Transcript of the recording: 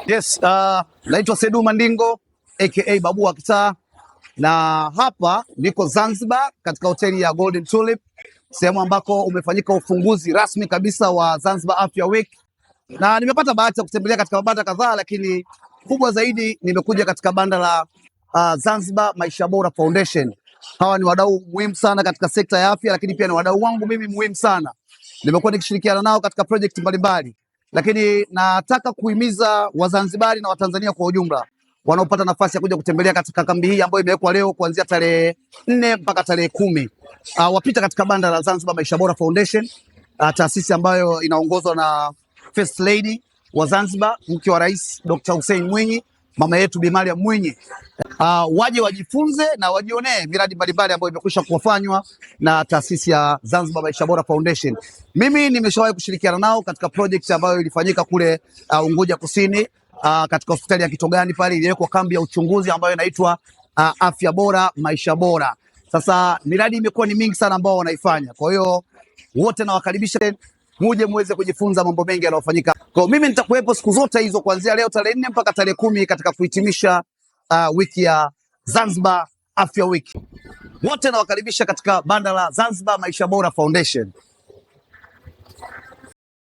Yes, naitwa Sedu Mandingo aka Babu wa Kitaa, na hapa niko Zanzibar katika hoteli ya Golden Tulip, sehemu ambako umefanyika ufunguzi rasmi kabisa wa Zanzibar Afya Week, na nimepata bahati ya kutembelea katika mabanda kadhaa, lakini kubwa zaidi nimekuja katika banda la Zanzibar Maisha Bora Foundation. Hawa ni wadau muhimu sana katika sekta ya afya, lakini pia ni wadau wangu mimi muhimu sana. Nimekuwa nikishirikiana nao katika project mbalimbali, lakini nataka kuhimiza Wazanzibari na Watanzania kwa ujumla wanaopata nafasi ya kuja kutembelea katika kambi hii ambayo imewekwa leo kuanzia tarehe 4 mpaka tarehe 10, wapita katika banda la Zanzibar Maisha Bora Foundation, taasisi ambayo inaongozwa na First Lady wa Zanzibar, mke wa Rais Dr. Hussein Mwinyi, mama yetu Bi Mariam Mwinyi. Waje wajifunze na wajionee miradi mbalimbali ambayo imekwisha kufanywa na taasisi ya Zanzibar Maisha Bora Foundation. Mimi nimeshawahi kushirikiana nao katika project ambayo ilifanyika kule Unguja Kusini, katika hospitali ya Kitogani pale iliwekwa kambi ya uchunguzi ambayo inaitwa Afya Bora Maisha Bora. Sasa miradi imekuwa ni mingi sana ambao wanaifanya. Kwa hiyo wote nawakaribisha muje muweze kujifunza mambo mengi yanayofanyika. Kwa mimi nitakuwepo siku zote hizo kuanzia leo tarehe 4 mpaka tarehe 10 katika kuhitimisha wiki ya Zanzibar Afya Week. Wote nawakaribisha katika banda la Zanzibar Maisha Bora Foundation.